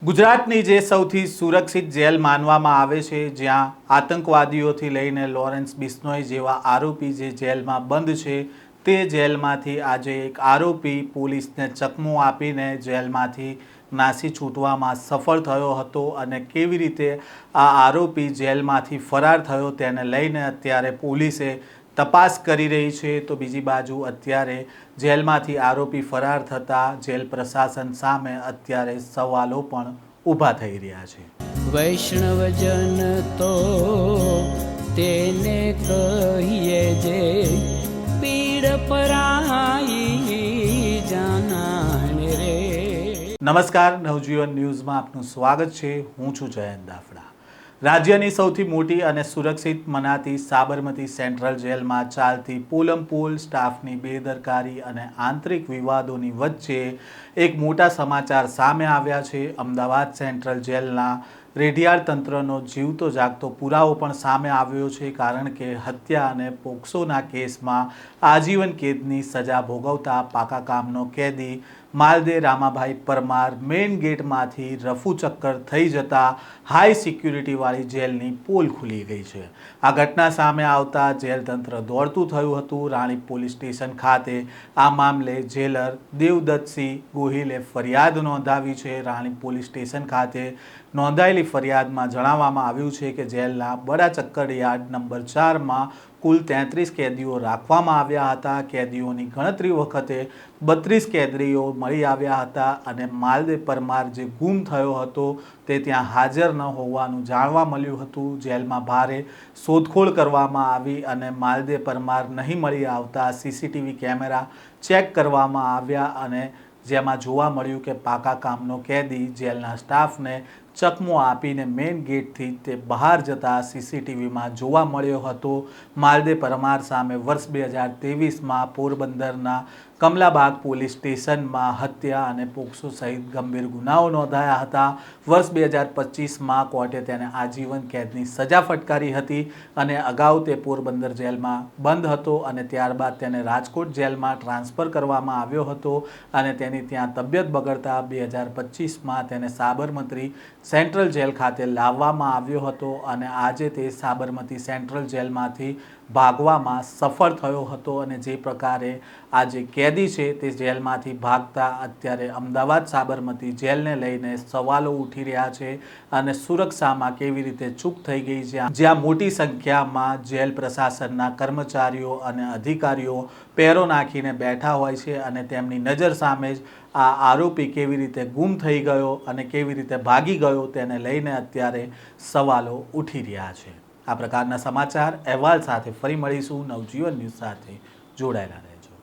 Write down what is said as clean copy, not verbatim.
ગુજરાતની જે સૌથી સુરક્ષિત જેલ માનવામાં આવે છે, જ્યાં આતંકવાદીઓથી લઈને લોરેન્સ બિશ્નોઈ જેવા આરોપી જે જેલમાં બંધ છે, તે જેલમાંથી આજે એક આરોપી પોલીસને ચકમો આપીને જેલમાંથી નાસી છૂટવામાં સફળ થયો હતો અને કેવી રીતે આ આરોપી જેલમાંથી ફરાર થયો તેને લઈને અત્યારે પોલીસે તપાસ કરી રહી છે। તો બીજી બાજુ અત્યારે જેલમાંથી આરોપી ફરાર થતાં જેલ પ્રશાસન સામે અત્યારે સવાલો પણ ઊભા થઈ રહ્યા છે। વૈષ્ણવજન તો તેને કહીએ જે પીડ પરાઈ જાનાને રે। નમસ્કાર, નવજીવન ન્યૂઝમાં આપનું સ્વાગત છે। હું છું જયંત દાફડા। રાજ્યની સૌથી મોટી અને સુરક્ષિત મનાતી સાબરમતી સેન્ટ્રલ જેલમાં ચાલતી પોલમપોલ સ્ટાફની બેદરકારી અને આંતરિક વિવાદોની વચ્ચે એક મોટા સમાચાર સામે આવ્યા છે। અમદાવાદ સેન્ટ્રલ જેલના રેઢિયાળ તંત્રનો જીવતો જાગતો પુરાવો પણ સામે આવ્યો છે, કારણ કે હત્યા અને પોક્સોના કેસમાં આજીવન કેદની સજા ભોગવતા પાકા કામનો કેદી માલદે રામાભાઈ પરમાર મેઇન ગેટમાંથી રફુ ચક્કર થઈ જતા હાઈ સિક્યુરિટીવાળી જેલની પોલ ખુલી ગઈ છે। આ ઘટના સામે આવતા જેલ તંત્ર દોડતું થયું હતું। રાણીપ પોલીસ સ્ટેશન ખાતે આ મામલે જેલર દેવદત્તસિંહ ગોહિલે ફરિયાદ નોંધાવી છે। રાણીપ પોલીસ સ્ટેશન ખાતે નોંધાયેલી ફરિયાદમાં જણાવવામાં આવ્યું છે કે જેલના બડા ચક્કર યાર્ડ નંબર 4માં કુલ 33 કેદીઓ રાખવામાં આવ્યા હતા। કેદીઓની ગણતરી વખતે 32 કેદીઓ મળી આવ્યા હતા અને માલદે પરમાર જે ગુમ થયો હતો તે ત્યાં હાજર ન હોવાનું જાણવા મળ્યું હતું। જેલમાં ભારે શોધખોળ કરવામાં આવી અને માલદે પરમાર નહીં મળી આવતા સીસીટીવી કેમેરા ચેક કરવામાં આવ્યા અને જેમાં જોવા મળ્યું કે પાકા કામનો કેદી જેલના સ્ટાફને ચકમો આપીને મેઇન ગેટથી તે બહાર જતા સીસીટીવીમાં જોવા મળ્યો હતો। માલદે પરમાર સામે વર્ષ 2023માં પોરબંદરના કમલાબાગ પોલીસ સ્ટેશનમાં હત્યા અને પોક્સો સહિત ગંભીર ગુનાઓ નોંધાયા હતા। વર્ષ 2025માં કોર્ટે તેને આજીવન કેદની સજા ફટકારી હતી અને અગાઉ તે પોરબંદર જેલમાં બંધ હતો અને ત્યારબાદ તેને રાજકોટ જેલમાં ટ્રાન્સફર કરવામાં આવ્યો હતો અને તેની ત્યાં તબિયત બગડતા 2025માં તેને સાબરમતી સેન્ટ્રલ જેલ ખાતે લાવવામાં આવ્યો હતો અને આજે તે સાબરમતી સેન્ટ્રલ જેલમાંથી ભાગવામાં સફળ થયો હતો અને જે પ્રકારે આ જે કેદી છે તે જેલમાંથી ભાગતા અત્યારે અમદાવાદ સાબરમતી જેલને લઈને સવાલો ઉઠી રહ્યા છે અને સુરક્ષામાં કેવી રીતે ચૂક થઈ ગઈ છે, જ્યાં મોટી સંખ્યામાં જેલ પ્રશાસનના કર્મચારીઓ અને અધિકારીઓ પહેરો નાખીને બેઠા હોય છે અને તેમની નજર સામે જ આ આરોપી કેવી રીતે ગુમ થઈ ગયો અને કેવી રીતે ભાગી ગયો તેને લઈને અત્યારે સવાલો ઉઠી રહ્યા છે। આ પ્રકારના સમાચાર અહેવાલ સાથે ફરી મળીશું। નવજીવન ન્યૂઝ સાથે જોડાયેલા રહેજો।